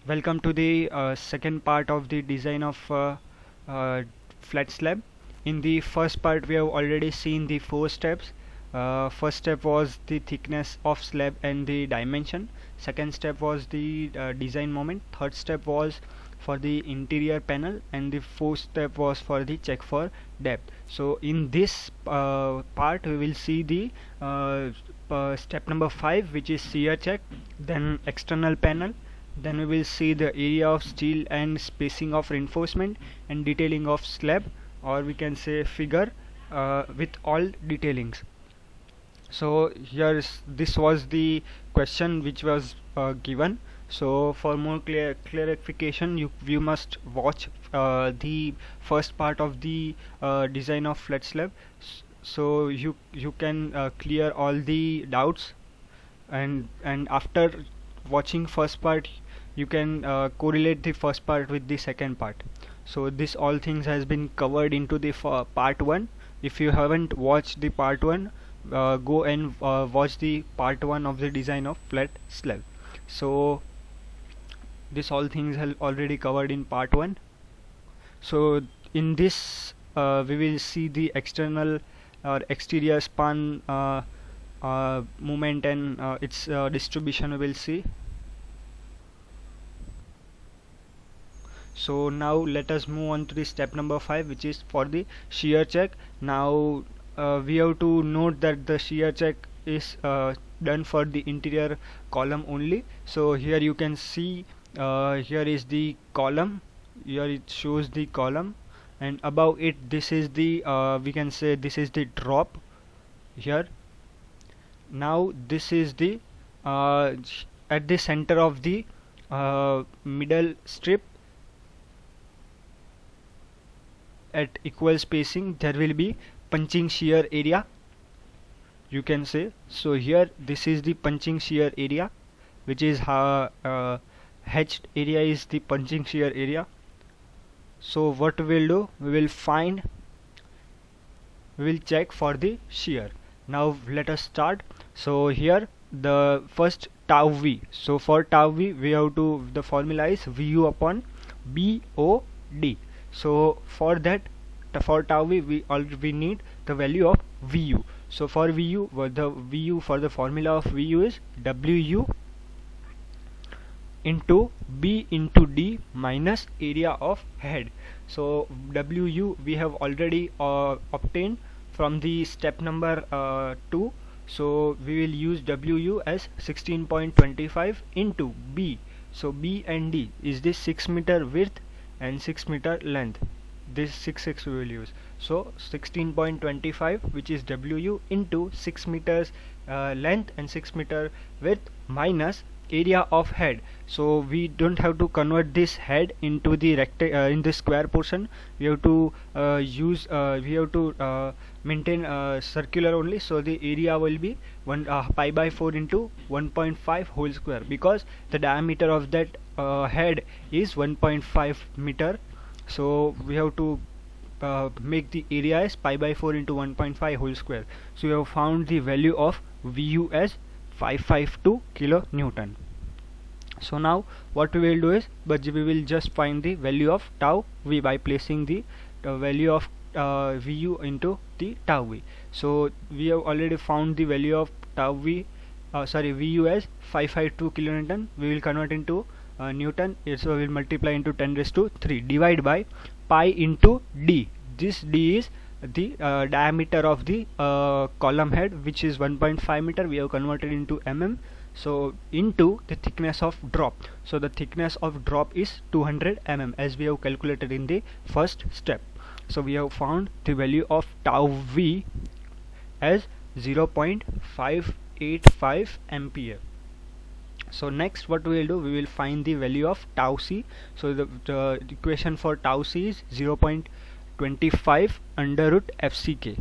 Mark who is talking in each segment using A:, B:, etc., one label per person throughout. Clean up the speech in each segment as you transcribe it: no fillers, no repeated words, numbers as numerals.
A: Welcome to the second part of the design of flat slab. In the first part we have already seen the four steps. First step was the thickness of slab and the dimension. Second step was the design moment. Third step was for the interior panel, and the fourth step was for the check for depth. So in this part we will see the step number 5, which is shear check, then external panel, then we will see the area of steel and spacing of reinforcement and detailing of slab, or we can say figure with all detailings. So this was the question which was given. So for more clarification, you must watch the first part of the design of flat slab, so you can clear all the doubts, and after watching first part you can correlate the first part with the second part. So this all things has been covered into the part 1. If you haven't watched the part 1, go and watch the part 1 of the design of flat slab. So this all things are already covered in part 1. So in this we will see the external or exterior span movement and its distribution we will see. So now let us move on to the step number 5, which is for the shear check. Now we have to note that the shear check is done for the interior column only. So here you can see, here is the column, here it shows the column, and above it this is the we can say this is the drop here. Now this is the at the center of the middle strip, at equal spacing there will be punching shear area, you can say. So here this is the punching shear area, which is hatched area is the punching shear area. So what we will do, we will check for the shear. Now let us start. So here the first tau v, so for tau v we have to, the formula is vu upon BOD. So for that, for tau v we need the value of vu. So for vu, the vu for the formula of vu is wu into b into d minus area of head. So wu we have already obtained from the step number 2. So we will use wu as 16.25 into b. So b and d is this 6 meter width and 6 meter length. This 6 we will use. So 16.25, which is wu, into 6 meters length and 6 meter width minus area of head. So we don't have to convert this head into the in the square portion. We have to maintain circular only. So the area will be 1 pi by 4 into 1.5 whole square, because the diameter of that head is 1.5 meter. So we have to make the area as pi by 4 into 1.5 whole square. So we have found the value of vu as 552 kilonewton. So now what we will do is, but we will just find the value of tau v by placing the value of vu into the tau v. So we have already found the value of tau v, vu as 552 kilonewton. We will convert into Newton, so we will multiply into 10 raised to 3 divide by pi into d. This d is the diameter of the column head, which is 1.5 meter. We have converted into mm. So into the thickness of drop. So the thickness of drop is 200 mm, as we have calculated in the first step. So we have found the value of tau v as 0.585 ampere. So next what we will do, we will find the value of tau c. So the equation for tau c is 0.25 under root fck.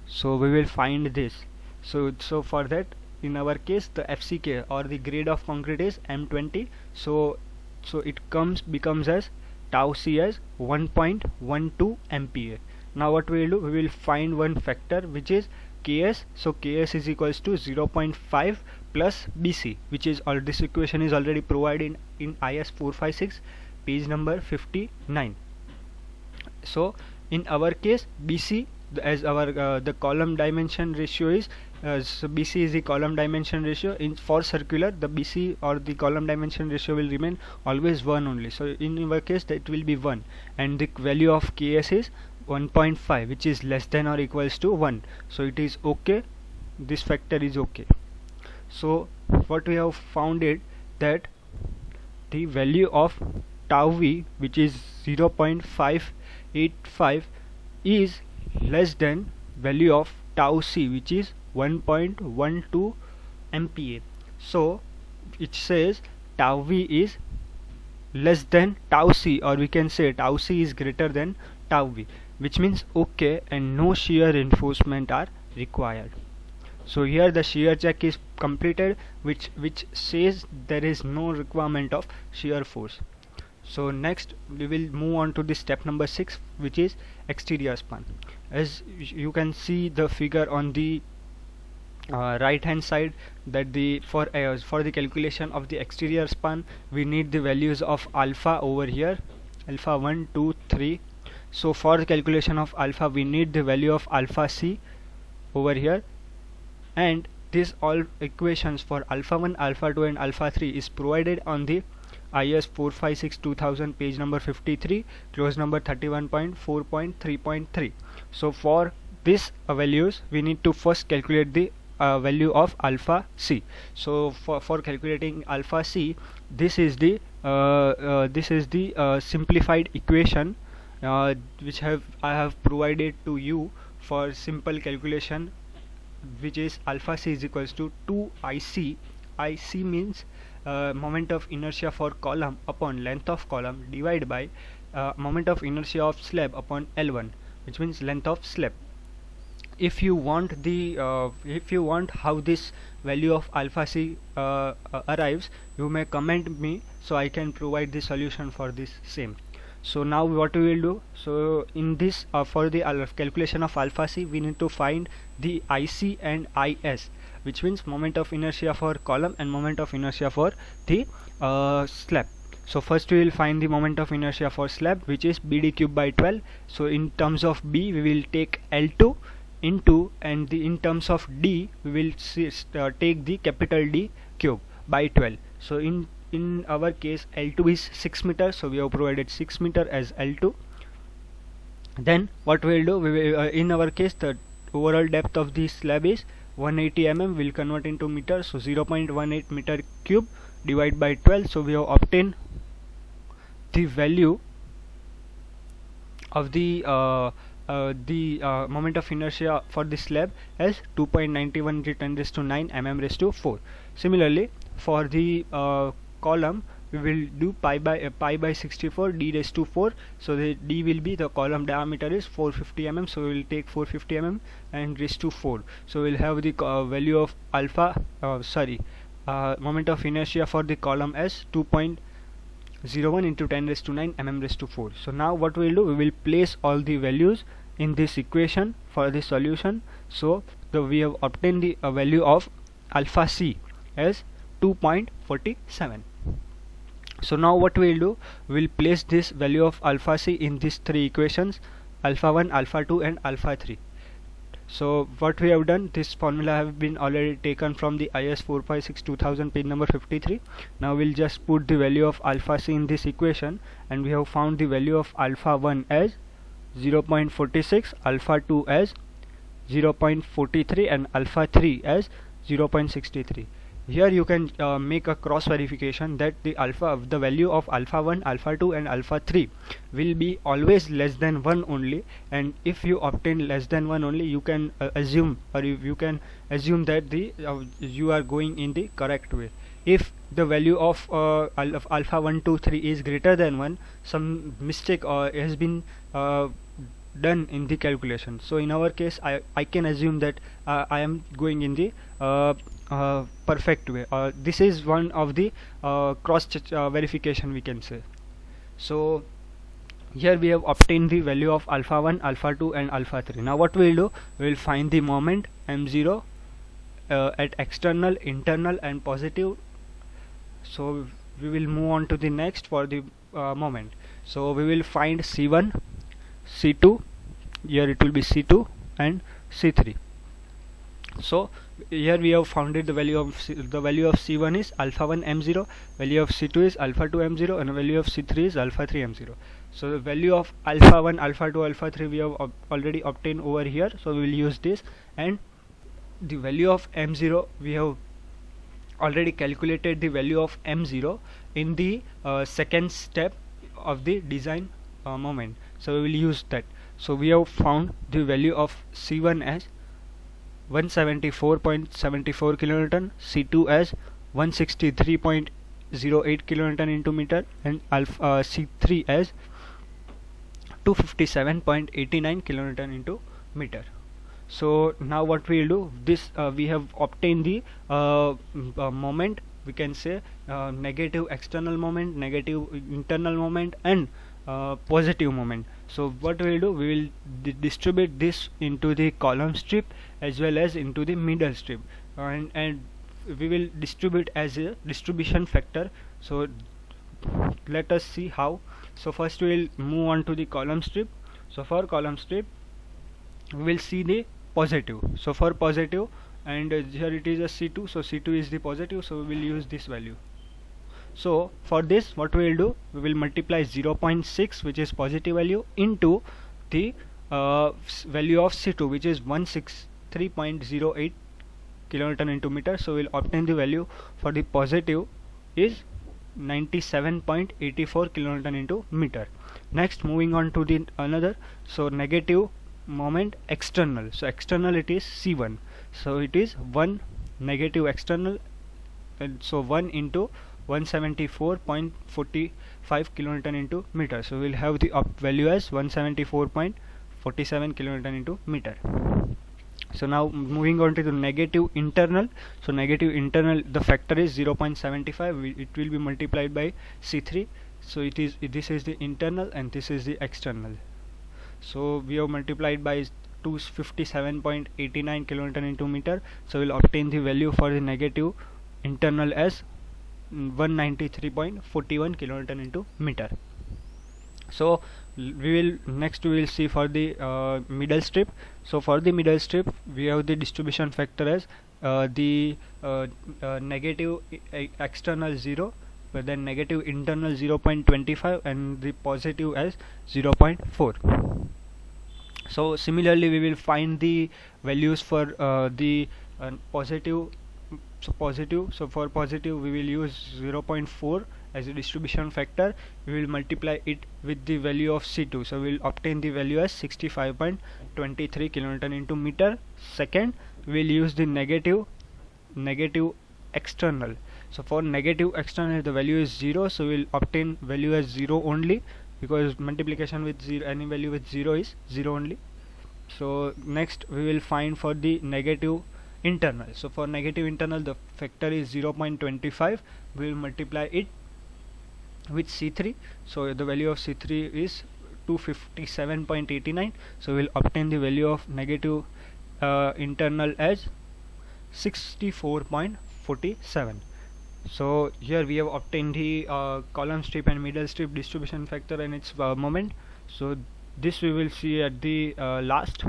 A: So we will find this. So for that, in our case the fck or the grade of concrete is M20. So it becomes as tau c as 1.12 ampere. Now what we will do, we will find one factor which is ks. So ks is equals to 0.5 plus BC, which is all this equation is already provided in IS 456 page number 59. So in our case BC, as our the column dimension ratio is so BC is the column dimension ratio. In for circular, the BC or the column dimension ratio will remain always 1 only. So in our case that will be 1, and the value of KS is 1.5, which is less than or equals to 1. So it is okay, this factor is okay. So what we have found it that the value of tau v, which is 0.585, is less than value of tau c, which is 1.12 MPa. So it says tau v is less than tau c, or we can say tau c is greater than tau v, which means okay, and no shear reinforcement are required. So here the shear check is completed, which says there is no requirement of shear force. So next we will move on to the step number 6, which is exterior span. As you can see the figure on the right hand side, that the for the calculation of the exterior span we need the values of alpha over here, alpha 1, 2, 3. So for the calculation of alpha we need the value of alpha c over here, and these all equations for alpha 1, alpha 2 and alpha 3 is provided on the IS 456 2000 page number 53, clause number 31.4.3.3. So for this values we need to first calculate the value of alpha c. So for calculating alpha c, this is the simplified equation which I have provided to you for simple calculation, which is alpha c is equals to 2IC. IC means moment of inertia for column upon length of column divided by moment of inertia of slab upon L1, which means length of slab. If you want the how this value of alpha c arrives, you may comment me, so I can provide the solution for this same. So now what we will do, so in this for the calculation of alpha c we need to find the IC and IS, which means moment of inertia for column and moment of inertia for the slab. So first we will find the moment of inertia for slab, which is BD cube by 12. So in terms of B we will take L2 into, and in terms of D we will take the capital D cube by 12. So in our case L2 is 6 meter, so we have provided 6 meter as L2. Then what we will do, we will, in our case the overall depth of the slab is 180 mm, will convert into meter, so 0.18 meter cube divided by 12. So we have obtained the value of the moment of inertia for the slab as 2.91 into 10 raised to 9 mm raised to 4. Similarly for the column we will do pi by 64 d raised to 4. So the d will be, the column diameter is 450 mm, so we will take 450 mm and raised to 4. So we will have the value of alpha moment of inertia for the column as 2.01 into 10 raised to 9 mm raised to 4. So now what we will do, we will place all the values in this equation for the solution. So we have obtained the value of alpha c as 2.47. So now what we will do, we will place this value of alpha c in these three equations, alpha 1, alpha 2 and alpha 3. So what we have done, this formula have been already taken from the IS 456 2000 page number 53. Now we'll just put the value of alpha c in this equation, and we have found the value of alpha 1 as 0.46, alpha 2 as 0.43 and alpha 3 as 0.63. Here you can make a cross verification that the value of alpha 1, alpha 2 and alpha 3 will be always less than 1 only, and if you obtain less than 1 only, you can assume, or you can assume that the you are going in the correct way. If the value of alpha 1, 2, 3 is greater than 1, some mistake has been done in the calculation. So in our case I can assume that I am going in the perfect way. This is one of the cross verification we can say. So here we have obtained the value of alpha 1, alpha 2 and alpha 3. Now what we will do, we will find the moment m0 at external, internal and positive. So we will move on to the next for the moment. So we will find C1, C2, here it will be C2 and C3. So here we have founded the value of C1 is alpha 1 m0, value of C2 is alpha 2 m0, and value of C3 is alpha 3 m0. So the value of alpha 1, alpha 2, alpha 3 we have already obtained over here, so we will use this. And the value of m0, we have already calculated the value of m0 in the second step of the design moment, so we will use that. So we have found the value of C1 as 174.74 kilonewton, C2 as 163.08 kilonewton into meter, and C3 as 257.89 kilonewton into meter. So now what we will do, this we have obtained the moment, we can say negative external moment, negative internal moment, and positive moment. So what we will do, we will distribute this into the column strip as well as into the middle strip, and we will distribute as a distribution factor. So let us see how. So first we will move on to the column strip. So for column strip we will see the positive. So for positive, and here it is a C2, so C2 is the positive, so we will use this value. So for this, what we will do, we will multiply 0.6, which is positive value, into the value of C2, which is 163.08 kilonewton into meter. So we will obtain the value for the positive is 97.84 kilonewton into meter. Next, moving on to the another, so negative moment external. So external, it is C1, so it is 1 negative external, and so 1 into 174.45 kilonewton into meter. So we will have the value as 174.47 kilonewton into meter. So now moving on to the negative internal. So negative internal, the factor is 0.75, it will be multiplied by C3. So it is, this is the internal and this is the external. So we have multiplied by 257.89 kilonewton into meter. So we will obtain the value for the negative internal as 193.41 kilonewton into meter. So we will see for the middle strip. So for the middle strip, we have the distribution factor as the negative external 0, but then negative internal 0.25 and the positive as 0.4. So similarly we will find the values for the positive. So for positive we will use 0.4 as a distribution factor. We will multiply it with the value of C2, so we will obtain the value as 65.23 kilonewton into meter. Second, we will use the negative external. So for negative external, the value is 0, so we will obtain value as 0 only, because multiplication with 0, any value with 0 is 0 only. So next we will find for the negative internal. So for negative internal, the factor is 0.25. we will multiply it with C3, so the value of C3 is 257.89, so we will obtain the value of negative internal as 64.47. so here we have obtained the column strip and middle strip distribution factor and its moment. So this we will see at the last.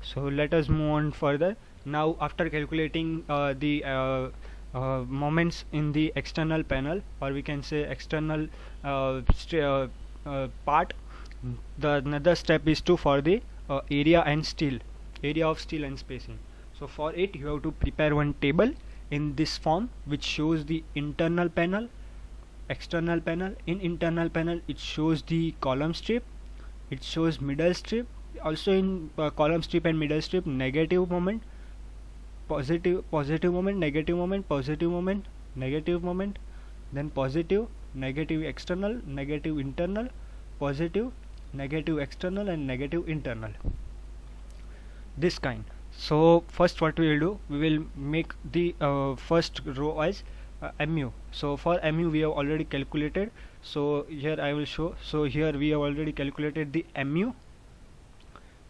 A: So let us move on further. Now after calculating the moments in the external panel, or we can say external part, the another step is to for the area of steel and spacing. So for it you have to prepare one table in this form, which shows the internal panel, external panel. In internal panel it shows the column strip, it shows middle strip. Also in column strip and middle strip, negative moment, positive moment, negative moment, positive moment, negative moment, then positive, negative external, negative internal, positive, negative external, and negative internal, this kind. So first what we will do, we will make the first row as mu. So for mu we have already calculated, so here I will show. So here we have already calculated the mu,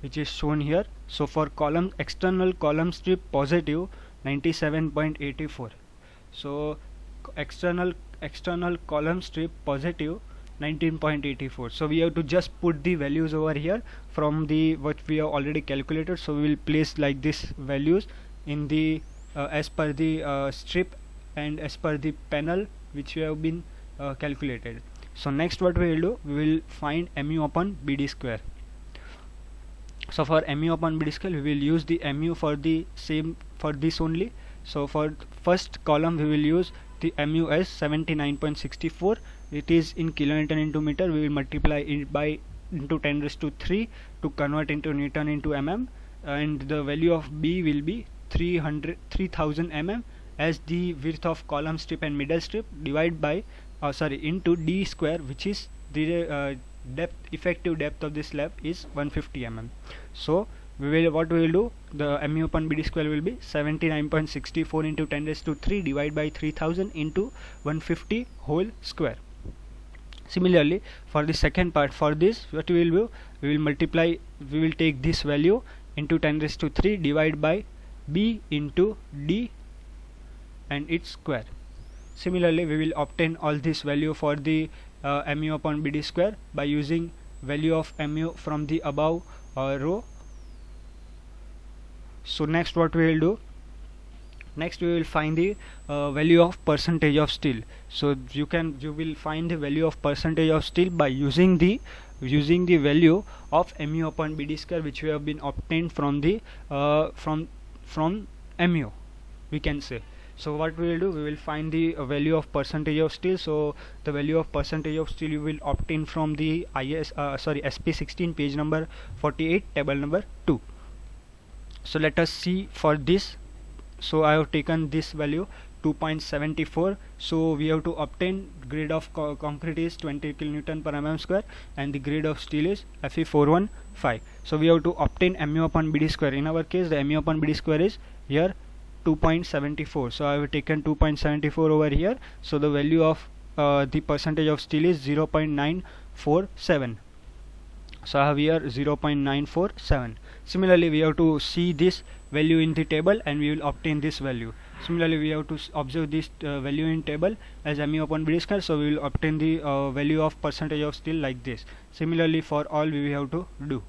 A: which is shown here. So for column external column strip positive, 97.84. So external column strip positive 19.84. So we have to just put the values over here from the what we have already calculated. So we will place like this values in the as per the strip and as per the panel which we have been calculated. So next what we will do, we will find mu upon bd square. So for mu upon bd square we will use the mu for the same for this only. So for first column we will use the mu as 79.64. it is in kilonewton into meter. We will multiply it by into 10 raised to 3 to convert into Newton into mm, and the value of b will be 3000 mm as the width of column strip and middle strip, divide by into d square, which is the effective depth of this slab is 150 mm. So what we will do, the mu upon bd square will be 79.64 into 10 raised to 3 divided by 3000 into 150 whole square. Similarly for the second part, for this what we will do, we will take this value into 10 raised to 3 divided by b into d and its square. Similarly we will obtain all this value for the mu upon bd square by using value of mu from the above row. So next what we will do, next we will find the value of percentage of steel. So you will find the value of percentage of steel by using the value of mu upon bd square which we have been obtained from the from mu, we can say. So what we will do, we will find the value of percentage of steel. So the value of percentage of steel you will obtain from the SP16 page number 48 table number 2. So let us see for this. So I have taken this value 2.74. so we have to obtain grade of concrete is 20 kilonewton per mm square and the grade of steel is Fe415. So we have to obtain mu upon bd square. In our case the mu upon bd square is here 2.74. so I have taken 2.74 over here. So the value of the percentage of steel is 0.947. so I have here 0.947. Similarly we have to see this value in the table and we will obtain this value. Similarly we have to observe this value in table as mu upon bd square. So we will obtain the value of percentage of steel like this. Similarly for all we have to do.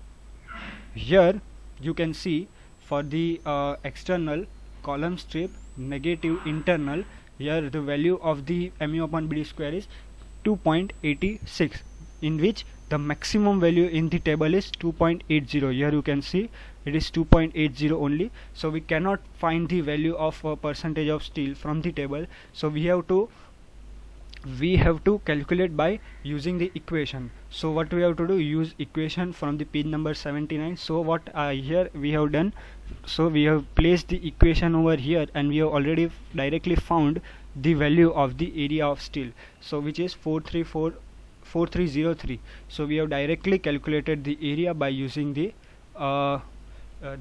A: Here you can see for the external column strip negative internal, here the value of the mu upon bd square is 2.86, in which the maximum value in the table is 2.80. Here you can see it is 2.80 only. So we cannot find the value of percentage of steel from the table. So we have to calculate by using the equation. So what we have to do, use equation from the page number 79. So what here we have done, so we have placed the equation over here and we have already directly found the value of the area of steel, so which is 4303. So we have directly calculated the area by using the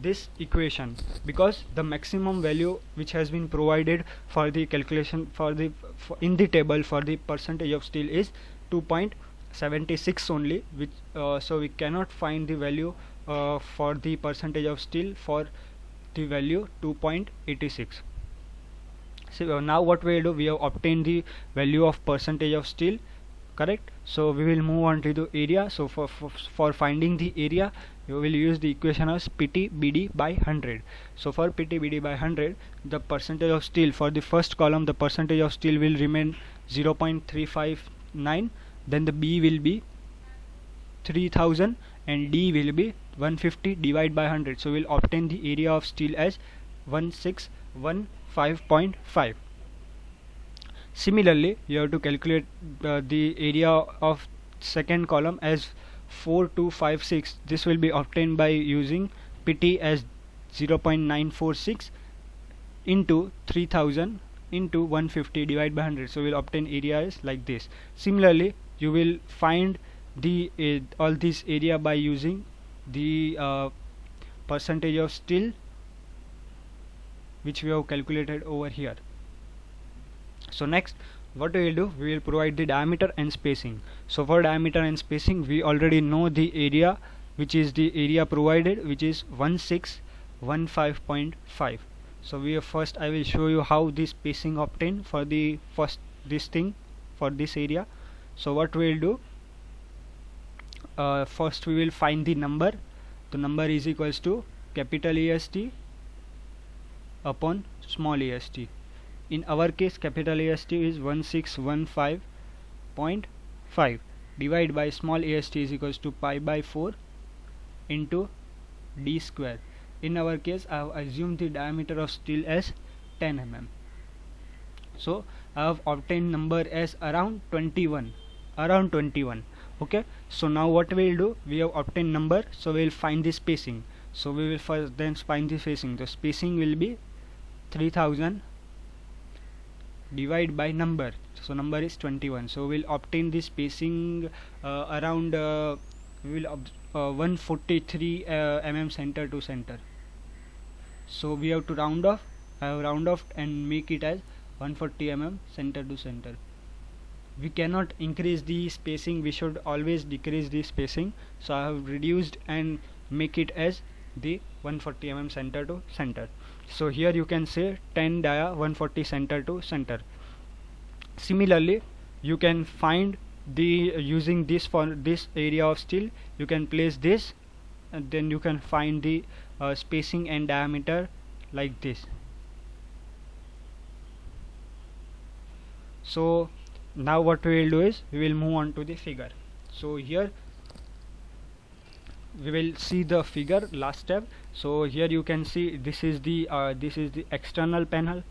A: this equation, because the maximum value which has been provided for the calculation in the table for the percentage of steel is 2.76 only, which so we cannot find the value for the percentage of steel for the value 2.86. So now what we will do, we have obtained the value of percentage of steel, correct. So we will move on to the area. So for finding the area you will use the equation as PT BD by 100. So for PT BD by 100, the percentage of steel for the first column, the percentage of steel will remain 0.359, then the B will be 3000 and D will be 150 divided by 100. So we will obtain the area of steel as 1615.5. Similarly you have to calculate the area of second column as 4256. This will be obtained by using PT as 0.946 into 3000 into 150 divided by 100. So we will obtain area is like this. Similarly you will find the all this area by using the percentage of steel which we have calculated over here. So next what we will do, we will provide the diameter and spacing. So for diameter and spacing we already know the area, which is the area provided, which is 1615.5. So first I will show you how this spacing obtained for the first this thing for this area. So what we will do, first we will find the number. The number is equals to capital EST upon small est. In our case, capital EST is 1615.5 divided by small est is equals to pi by 4 into d square. In our case, I have assumed the diameter of steel as 10 mm. So I have obtained number as around 21. Okay, so now what we will do, we have obtained number, so we will find the spacing. So we will first then find the spacing. The spacing will be 3000 divided by number, so number is 21. So we will obtain the spacing around 143 mm center to center. So we have to round off. I have round off and make it as 140 mm center to center. We cannot increase the spacing, we should always decrease the spacing. So I have reduced and make it as the 140 mm center to center. So here you can say 10 dia 140 center to center. Similarly, you can find the using this for this area of steel, you can place this and then you can find the spacing and diameter like this. So now what we will do is we will move on to the figure. So here we will see the figure last step. So here you can see this is the external panel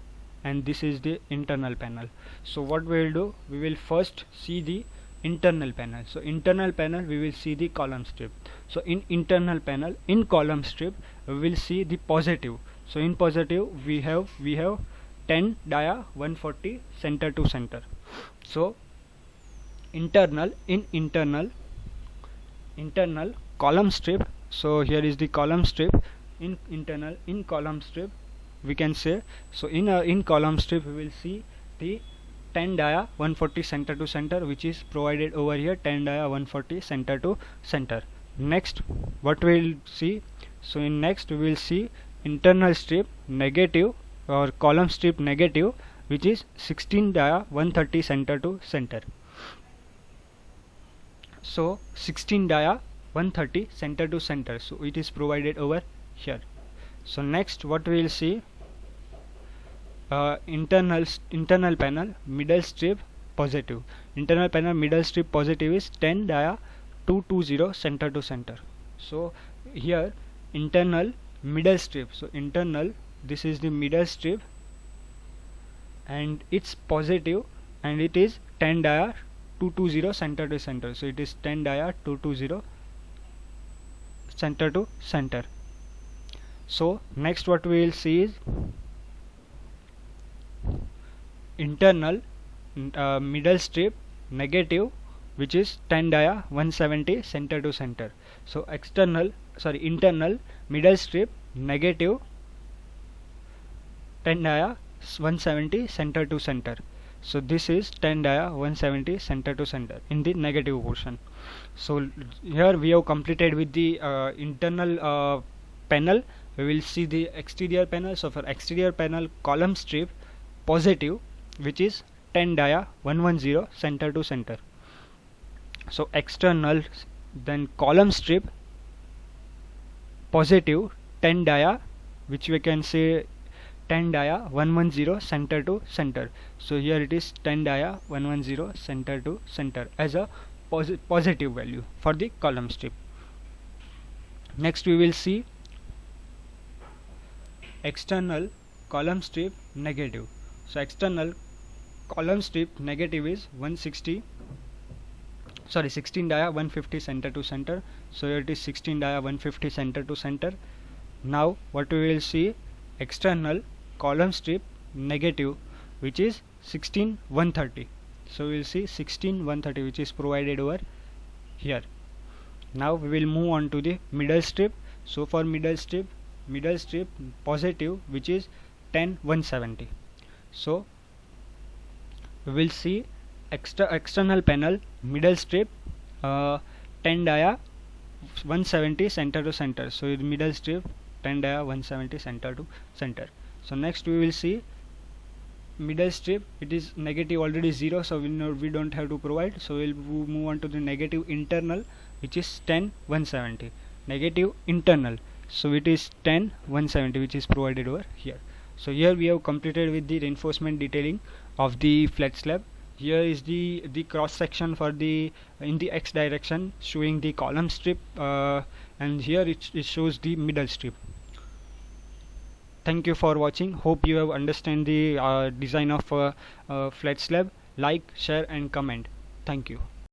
A: and this is the internal panel. So what we will do, we will first see the internal panel. So internal panel we will see the column strip. So in internal panel, in column strip we will see the positive. So in positive we have 10 dia 140 center to center. So internal column strip, so here is the column strip. In internal in column strip we can say, so in column strip we will see the 10 dia 140 center to center, which is provided over here, 10 dia 140 center to center. Next what we will see, so in next we will see internal strip negative or column strip negative, which is 16 dia 130 center to center. So 16 dia 130 center to center, so it is provided over here. So next what we will see, internal panel middle strip positive. Internal panel middle strip positive is 10 dia 220 center to center. So here internal middle strip, so internal, this is the middle strip and it's positive and it is 10 dia 220 center to center. So it is 10 dia 220 center to center. So next what we will see is internal middle strip negative, which is 10 dia 170 center to center. So internal middle strip negative 10 dia 170 center to center. So this is 10 dia 170 center to center in the negative portion. So here we have completed with the internal panel. We will see the exterior panel. So for exterior panel, column strip positive, which is 10 dia 110 center to center. So external, then column strip positive 10 dia, which we can say 10 dia 110 center to center. So here it is 10 dia 110 center to center as a positive value for the column strip. Next we will see external column strip negative. So external column strip negative is 16 dia 150 center to center. So here it is 16 dia 150 center to center. Now what we will see, external column strip negative, which is 16130. So we will see 16130, which is provided over here. Now we will move on to the middle strip. So for middle strip positive, which is 10170. So we will see external panel middle strip 10 dia 170 center to center. So middle strip 10 dia 170 center to center. So next we will see middle strip. It is negative already 0, so we don't have to provide, so we'll move on to the negative internal, which is 10 170. Negative internal, so it is 10 170, which is provided over here. So here we have completed with the reinforcement detailing of the flat slab. Here is the cross section for the in the x direction, showing the column strip, and here it shows the middle strip. Thank you for watching. Hope you have understand the design of flat slab. Like, share and comment. Thank you.